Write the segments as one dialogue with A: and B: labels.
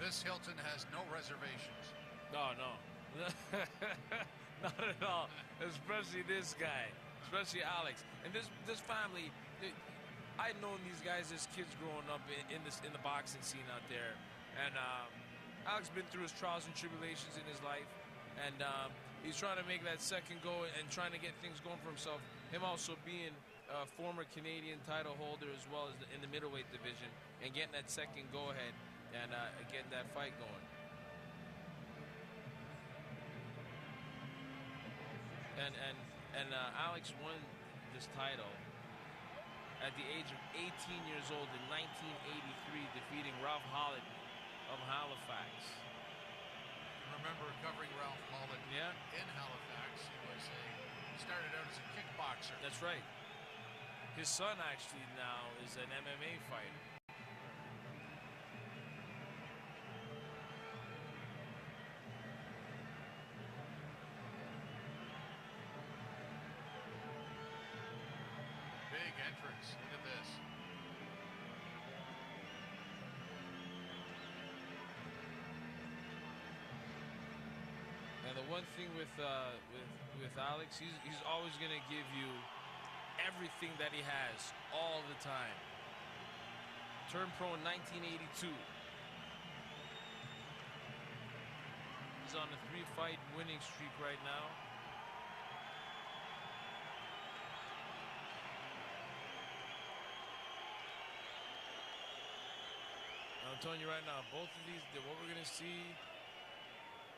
A: This Hilton has no reservations.
B: No, not at all. Especially this guy, especially Alex, and this family. I've known these guys as kids growing up in the boxing scene out there, and Alex been through his trials and tribulations in his life, and he's trying to make that second go and trying to get things going for himself. Him also being a former Canadian title holder as well as in the middleweight division, and getting that second go ahead and getting that fight going. And Alex won this title at the age of 18 years old in 1983, defeating Ralph Hollett of Halifax.
A: Remember covering Ralph Hollett in Halifax. He started out as a kickboxer.
B: That's right. His son actually now is an MMA fighter.
A: Big entrance. Look at this.
B: And the one thing with Alex, he's always going to give you everything that he has all the time. Turned pro in 1982. He's on a 3-fight winning streak right now. I'm telling you right now, both of these, what we're going to see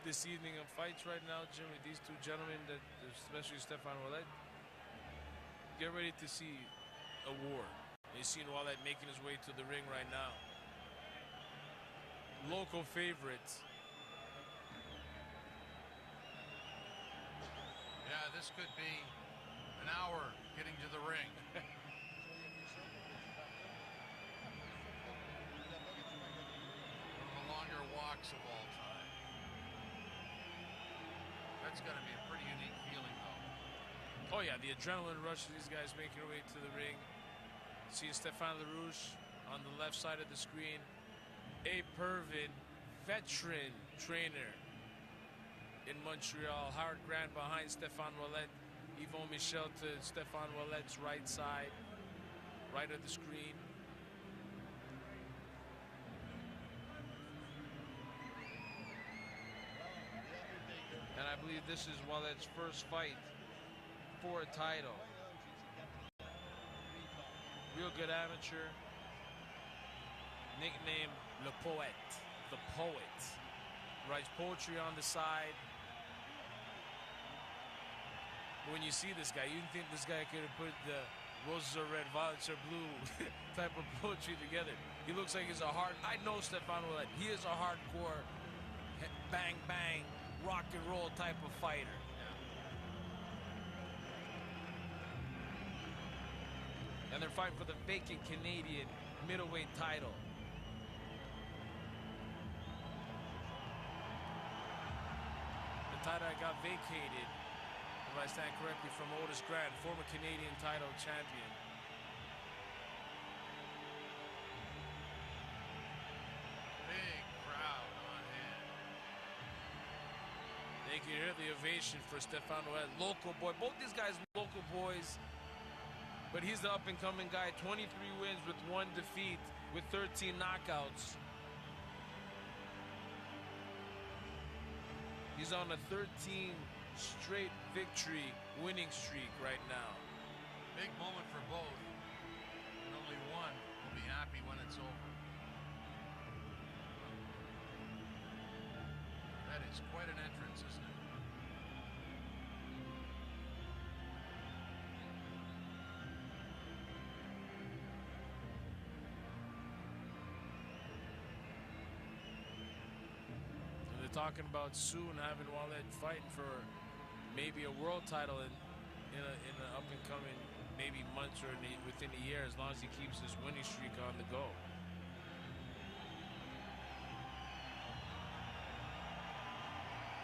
B: this evening of fights right now, Jim, with these two gentlemen, that especially Stephane Ouellet, get ready to see a war. You've seen Ouellet making his way to the ring right now. Local favorites.
A: Yeah, this could be an hour getting to the ring. One of the longer walks of all time. That's got to be a pretty unique feeling, though.
B: Oh, yeah, the adrenaline rush of these guys making their way to the ring. Seeing Stephane LaRouche on the left side of the screen. A Pervin, veteran trainer in Montreal. Howard Grant behind Stephane Ouellet. Yvon Michel to Stephane Ouellet's right side, right of the screen. And I believe this is Ouellet's first fight for a title. Real good amateur. Nicknamed Le Poète, the poet. Writes poetry on the side. But when you see this guy, you think this guy could have put the roses are red, violets are blue type of poetry together. He looks like he's a hard, I know Stephane Ouellet. He is a hardcore, bang, bang, rock and roll type of fighter. And they're fighting for the vacant Canadian middleweight title. The title got vacated, if I stand correctly, from Otis Grant, former Canadian title champion.
A: Big crowd on hand.
B: They can hear the ovation for Stephane Ouellet, local boy. Both these guys local boys. But he's the up-and-coming guy. 23 wins with 1 defeat with 13 knockouts. He's on a 13 straight victory winning streak right now.
A: Big moment for both. And only one will be happy when it's over. That is quite an entrance, isn't it?
B: Talking about soon having Ouellet fighting for maybe a world title in an up and coming maybe months or within a year, as long as he keeps his winning streak on the go.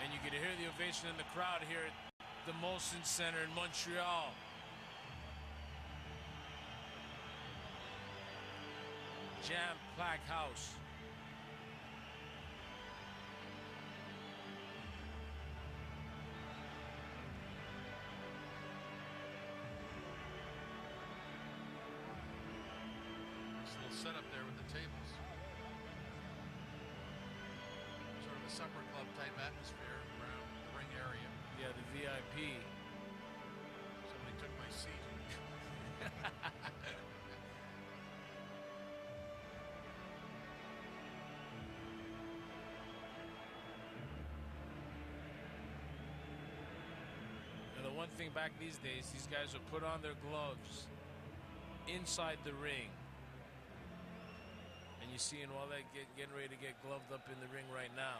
B: And you can hear the ovation in the crowd here at the Molson Center in Montreal. Jam-packed house.
A: tables. Sort of a supper club type atmosphere around the ring area.
B: Yeah, the VIP.
A: Somebody took my seat.
B: And the one thing back these days, these guys would put on their gloves inside the ring. And you see Ouellet getting ready to get gloved up in the ring right now.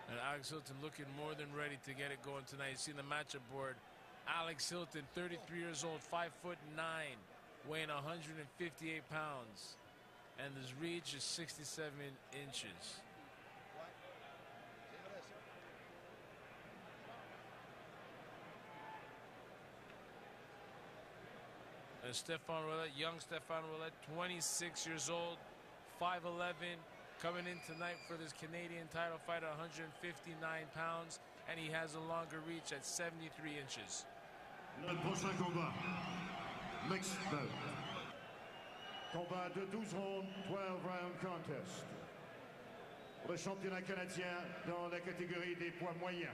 B: And Alex Hilton looking more than ready to get it going tonight. You see the matchup board. Alex Hilton, 33 years old, 5'9", weighing 158 pounds. And his reach is 67 inches. And Stephane Ouellet, young Stephane Ouellet, 26 years old, 5'11", coming in tonight for this Canadian title fight at 159 pounds, and he has a longer reach at 73 inches.
C: Le prochain combat, mixed bout. Combat de 12 rounds, 12-round contest. Pour le championnat canadien dans la catégorie des poids moyens.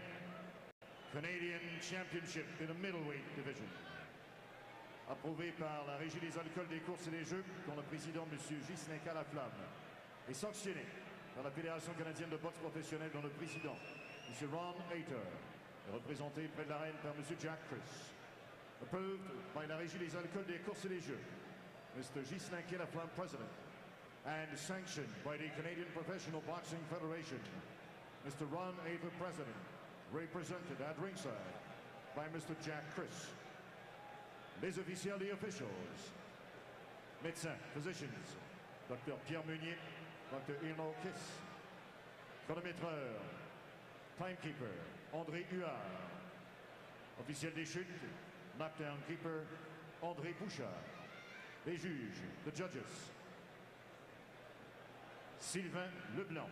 C: Canadian Championship in the middleweight division. Approuvé par la Régie des alcools, des courses et des jeux, dont le président, M. Ghislain Calaflamme, et sanctionné par la Fédération canadienne de boxe professionnelle, dont le président, M. Ron Hayter, est représenté près de l'arène par M. Jack Chris. Approved by la Régie des alcools, des courses et des jeux, Mr. Ghislain Calaflamme, President, and sanctioned by the Canadian Professional Boxing Federation, Mr. Ron Hayter, President, represented at ringside by Mr. Jack Chris. Les officiels et officials, médecins, physicians, Dr. Pierre Meunier, Dr. Eno Kiss, chronométreur, timekeeper, André Huard, officiel des chutes, knockdown keeper, André Bouchard, les juges, the judges, Sylvain Leblanc,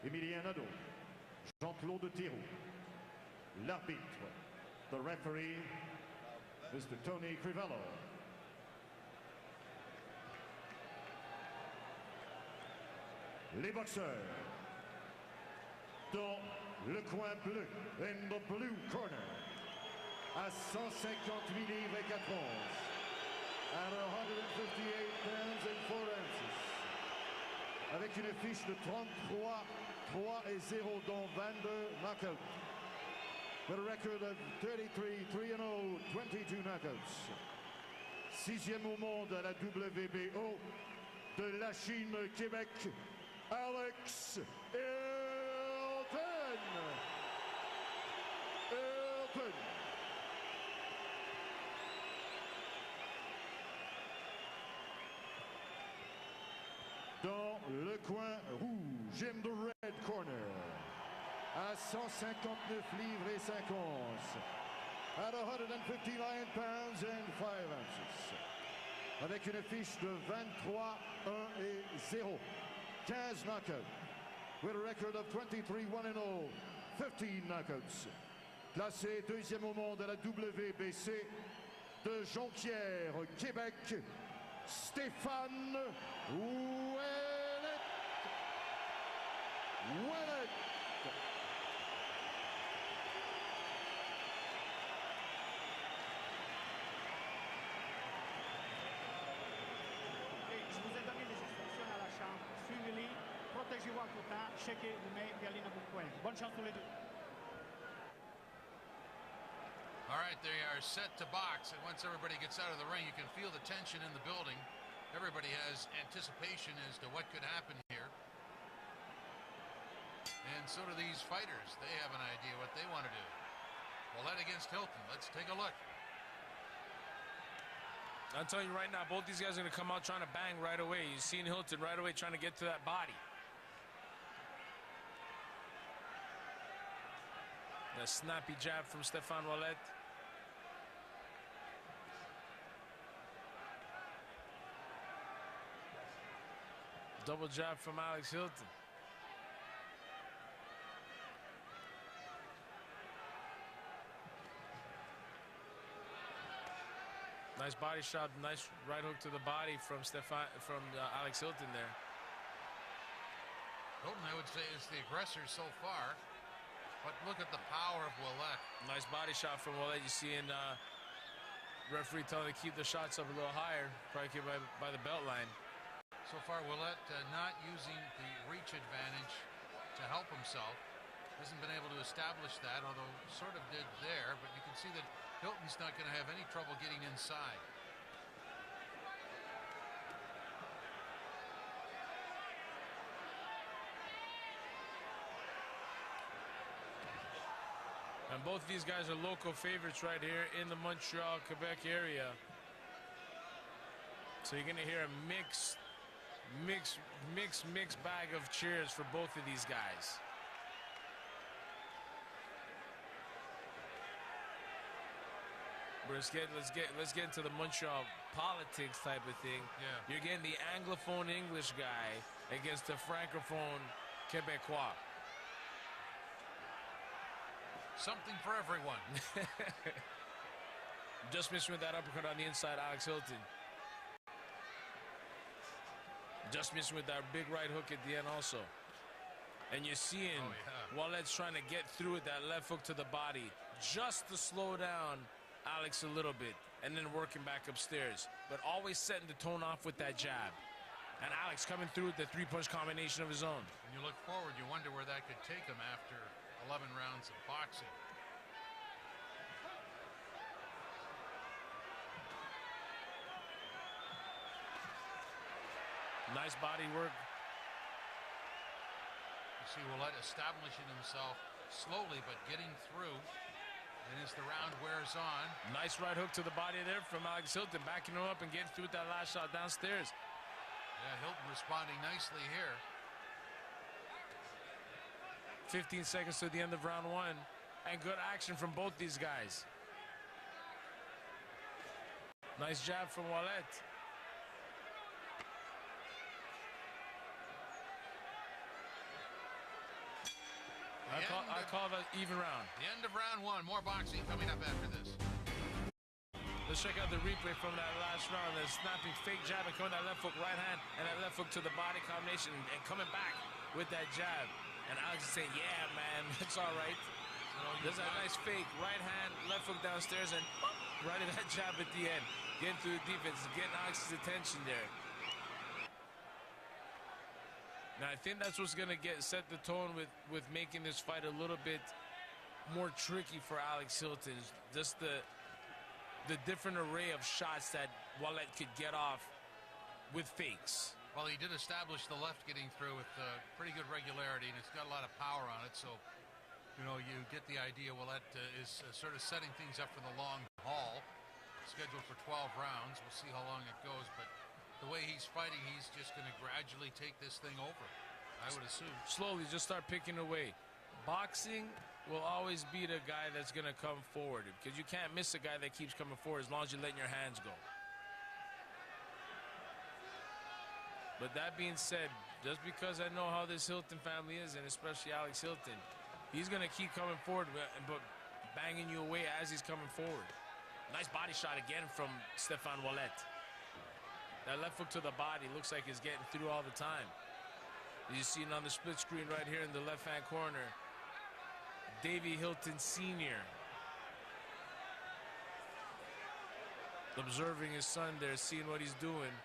C: Émilien Nadeau, Jean-Claude Thiroux, l'arbitre, the referee, Mr. Tony Crivello. Les boxeurs, dans le coin bleu, in the blue corner, à 158 livres et 4 onces, at 158 pounds and 4 ounces, avec une fiche de 33, 3 et 0, dont 22 knockouts. With a record of 33, 3-0, 22 knockouts. 6e au monde à la WBO de la Chine, Québec, Alex Hilton. Hilton. Dans le coin rouge, in the red corner, à 159 livres et 5 onces, at 159 pounds and 5 ounces, avec une fiche de 23, 1 et 0, 15 knockouts, with a record of 23, 1-0, 15 knockouts, classé 2e au monde à la WBC de Jonquière, Québec, Stephane Ouellet. Ouellet.
D: Je vous ai donné les instructions à la chambre. Suivez-les, protégez-vous en tout temps, checkez vos mains et allez dans vos coins. Bonne chance tous les deux.
A: All right, they are set to box, and once everybody gets out of the ring, you can feel the tension in the building. Everybody has anticipation as to what could happen here. And so do these fighters. They have an idea what they want to do. Ouellet against Hilton. Let's take a look.
B: I'm telling you right now, both these guys are going to come out trying to bang right away. You've seen Hilton right away trying to get to that body. The snappy jab from Stephane Ouellet. Double jab from Alex Hilton. Nice body shot, nice right hook to the body from Alex Hilton there.
A: Hilton, I would say, is the aggressor so far. But look at the power of Ouellet.
B: Nice body shot from Ouellet. You see referee telling to keep the shots up a little higher, probably keep by the belt line.
A: So far, Ouellet not using the reach advantage to help himself. Hasn't been able to establish that, although sort of did there. But you can see that Hilton's not going to have any trouble getting inside.
B: And both these guys are local favorites right here in the Montreal, Quebec area. So you're going to hear a mixed bag of cheers for both of these guys. Let's get into the Montreal politics type of thing.
A: Yeah.
B: You're getting the Anglophone English guy against the Francophone Quebecois.
A: Something for everyone.
B: Just missing with that uppercut on the inside, Alex Hilton. Just missing with that big right hook at the end also. And you're seeing Ouellet's trying to get through with that left hook to the body just to slow down Alex a little bit and then working back upstairs. But always setting the tone off with that jab. And Alex coming through with the three-punch combination of his own.
A: When you look forward, you wonder where that could take him after 11 rounds of boxing.
B: Nice body work.
A: You see Ouellet establishing himself slowly but getting through. And as the round wears on.
B: Nice right hook to the body there from Alex Hilton, backing him up and getting through with that last shot downstairs.
A: Yeah, Hilton responding nicely here.
B: 15 seconds to the end of round one. And good action from both these guys. Nice jab from Ouellet. I call that even round.
A: The end of round one. More boxing coming up after this.
B: Let's check out the replay from that last round. The snapping fake jab and coming that left hook right hand and that left hook to the body combination and coming back with that jab. And Alex is saying, yeah, man, it's all right. There's that nice fake right hand, left hook downstairs and right at that jab at the end. Getting through the defense, getting Alex's attention there. Now, I think that's what's going to set the tone with making this fight a little bit more tricky for Alex Hilton. Just the different array of shots that Ouellet could get off with fakes.
A: Well, he did establish the left getting through with pretty good regularity, and it's got a lot of power on it. So, you know, you get the idea Ouellet is sort of setting things up for the long haul. Scheduled for 12 rounds. We'll see how long it goes, but the way he's fighting, he's just going to gradually take this thing over, I would assume.
B: Slowly, just start picking away. Boxing will always be the guy that's going to come forward because you can't miss a guy that keeps coming forward as long as you're letting your hands go. But that being said, just because I know how this Hilton family is, and especially Alex Hilton, he's going to keep coming forward but banging you away as he's coming forward. Nice body shot again from Stephane Ouellet. That left hook to the body looks like it's getting through all the time. You see it on the split screen right here in the left-hand corner. Davey Hilton Sr. observing his son there, seeing what he's doing.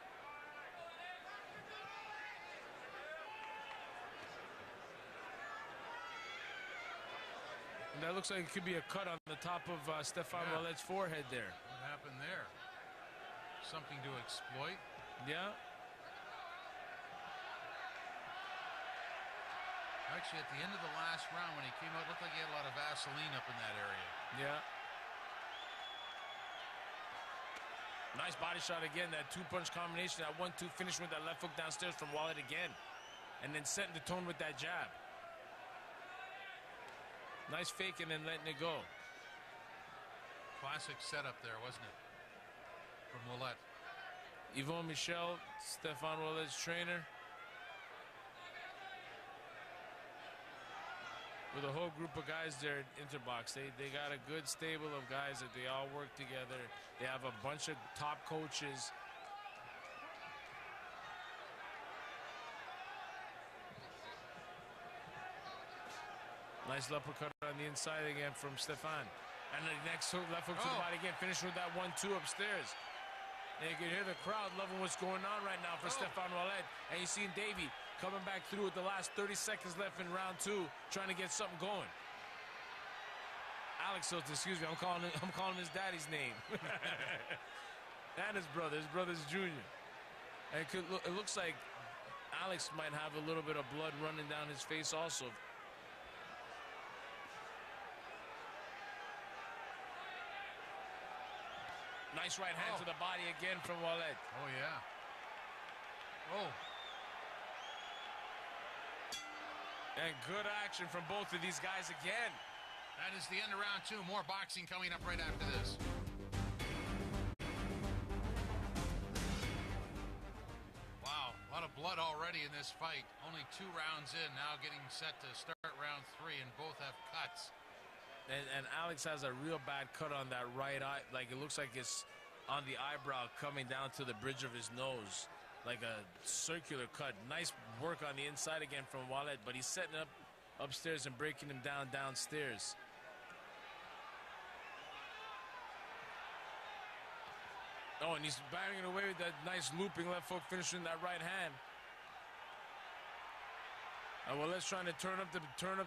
B: And that looks like it could be a cut on the top of Stephane Ouellet's forehead there.
A: What happened there? Something to exploit?
B: Yeah.
A: Actually, at the end of the last round, when he came out, it looked like he had a lot of Vaseline up in that area.
B: Yeah. Nice body shot again, that two-punch combination, that 1-2 finish with that left hook downstairs from Ouellet again. And then setting the tone with that jab. Nice fake and then letting it go.
A: Classic setup there, wasn't it? From Ouellet.
B: Yvon Michel, Stephane Ouellet's trainer. with a whole group of guys there at Interbox. They got a good stable of guys that they all work together. They have a bunch of top coaches. Nice uppercut on the inside again from Stephane. And the next hook, left hook to the body again, finishing with that 1-2 upstairs. And you can hear the crowd loving what's going on right now for Stephane Ouellet. And you see Davey coming back through with the last 30 seconds left in round 2, trying to get something going. Alex Hilton, excuse me, I'm calling his daddy's name. And his brother's junior. And it looks like Alex might have a little bit of blood running down his face also. Nice right hand to the body again from Ouellet.
A: Oh, yeah. Oh.
B: And good action from both of these guys again.
A: That is the end of round 2. More boxing coming up right after this. Wow, a lot of blood already in this fight. Only 2 rounds in, now getting set to start round 3, and both have cuts.
B: And Alex has a real bad cut on that right eye. Like, it looks like it's on the eyebrow coming down to the bridge of his nose. Like a circular cut. Nice work on the inside again from Ouellet, but he's setting up upstairs and breaking him down downstairs. Oh, and he's banging away with that nice looping left hook, finishing that right hand. Ouellet's trying to turn up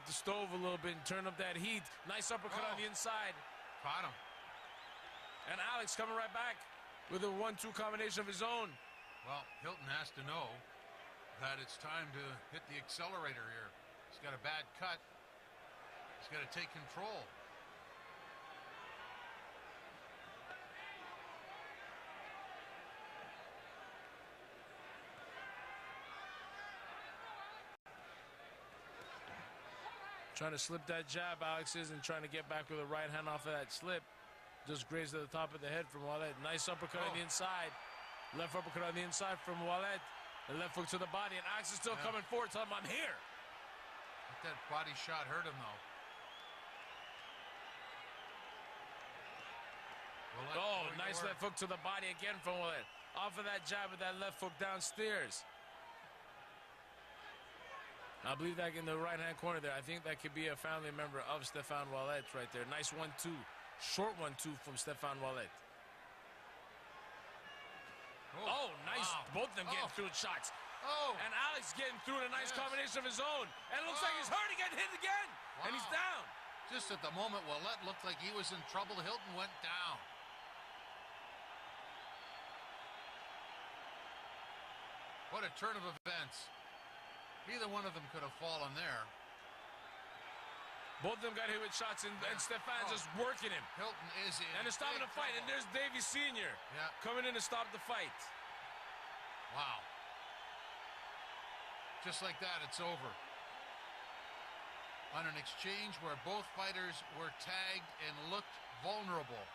B: the stove a little bit and turn up that heat. Nice uppercut on the inside.
A: Caught him.
B: And Alex coming right back with a 1-2 combination of his own.
A: Well, Hilton has to know that it's time to hit the accelerator here. He's got a bad cut. He's got to take control.
B: Trying to slip that jab, Alex is, and trying to get back with a right hand off of that slip. Just grazed at the top of the head from Ouellet. Nice uppercut on the inside. Left uppercut on the inside from Ouellet. The left hook to the body, and Alex is still coming forward, telling him, I'm here.
A: That body shot hurt him, though.
B: Nice left hook to the body again from Ouellet. Off of that jab with that left hook downstairs. I believe that in the right-hand corner there. I think that could be a family member of Stephane Ouellet right there. Nice 1-2. Short 1-2 from Stephane Ouellet. Oh, nice. Wow. Both of them getting through shots. And Alex getting through in a nice combination of his own. And it looks like he's hurt. He getting hit again. And he's down.
A: Just at the moment Ouellet looked like he was in trouble, Hilton went down. What a turn of events. Either one of them could have fallen there.
B: Both of them got hit with shots, and Stephane just working him.
A: Hilton is in.
B: And they're stopping the fight, and there's Davey Sr. coming in to stop the fight.
A: Wow. Just like that, it's over. On an exchange where both fighters were tagged and looked vulnerable.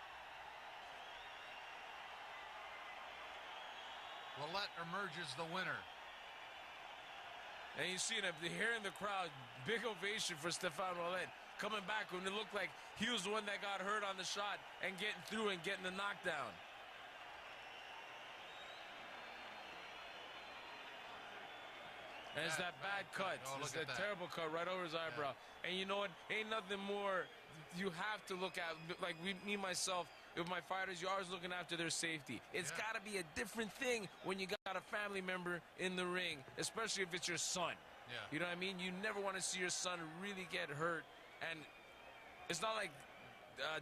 A: Ouellet emerges the winner.
B: And you see him here in the crowd, big ovation for Stephane Ouellet. Coming back when it looked like he was the one that got hurt on the shot and getting through and getting the knockdown. And it's that bad cut. It's that terrible cut right over his eyebrow. And you know what? Ain't nothing more you have to look at. Like me, myself, with my fighters, you're always looking after their safety. It's got to be a different thing when you got a family member in the ring, especially if it's your son. You know what I mean? You never want to see your son really get hurt. And it's not like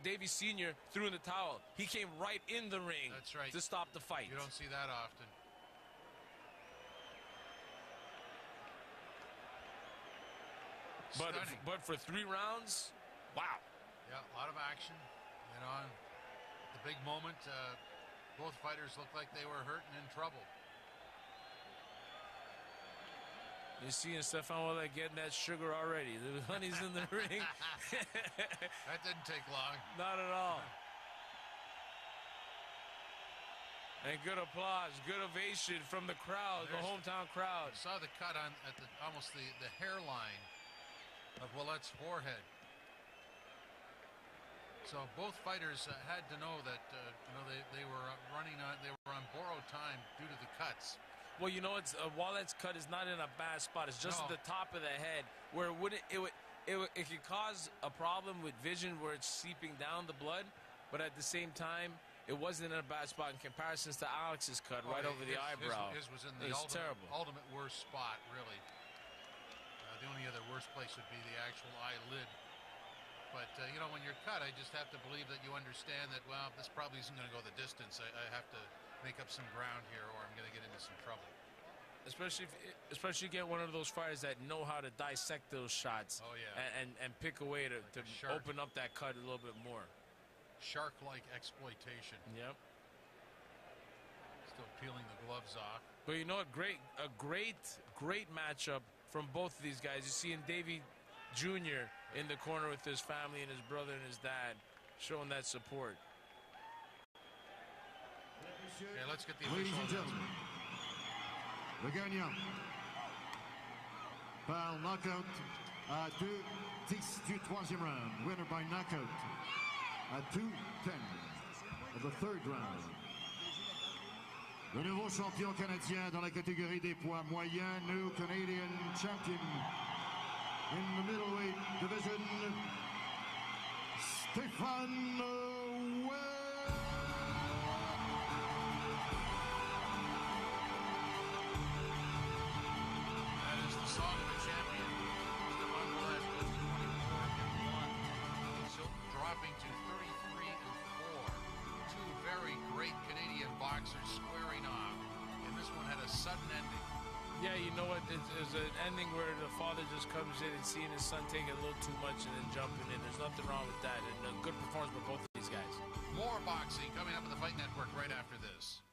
B: Davey Sr. threw in the towel. He came right in the ring to stop the fight.
A: You don't see that often.
B: But for 3 rounds, wow.
A: Yeah, a lot of action. You know, the big moment, both fighters looked like they were hurt and in trouble.
B: You see Stephane Ouellet getting that sugar already. The honey's in the ring.
A: That didn't take long.
B: Not at all. And good applause, good ovation from the crowd, the hometown crowd.
A: I saw the cut on at almost the hairline of Ouellet's forehead. So both fighters had to know that they were running on, they were on borrowed time due to the cuts.
B: Well, you know, it's Ouellet's cut is not in a bad spot. It's just at the top of the head where it could cause a problem with vision where it's seeping down the blood, but at the same time, it wasn't in a bad spot in comparison to Alex's cut right over the eyebrow.
A: His was in the ultimate worst spot, really. The only other worst place would be the actual eyelid. But, when you're cut, I just have to believe that you understand that, well, this probably isn't going to go the distance. I have to make up some ground here or I'm going to get into some trouble.
B: Especially if you get one of those fighters that know how to dissect those shots.
A: Oh, yeah.
B: And pick a way to open up that cut a little bit more.
A: Shark-like exploitation.
B: Yep.
A: Still peeling the gloves off.
B: But you know what? A great matchup from both of these guys. You see in Davey Jr. in the corner with his family and his brother and his dad showing that support.
A: Okay, let's get the
C: Ladies
A: official
C: and gentlemen, le gagnant par knockout à 2-10 du troisième round. Winner by knockout at 2-10 of the third round. Le nouveau champion canadien dans la catégorie des poids moyens, new Canadian champion in the middleweight division, Stephane Ouellet.
A: That is the song of the champion. Stephane Ouellet goes to 24-1. Hilton dropping to 33-4. Two very great Canadian boxers squaring off. And this one had a sudden ending.
B: Yeah, you know what? It's an ending where the father just comes in and seeing his son take it a little too much and then jumping in. There's nothing wrong with that. And a good performance by both of these guys.
A: More boxing coming up on the Fight Network right after this.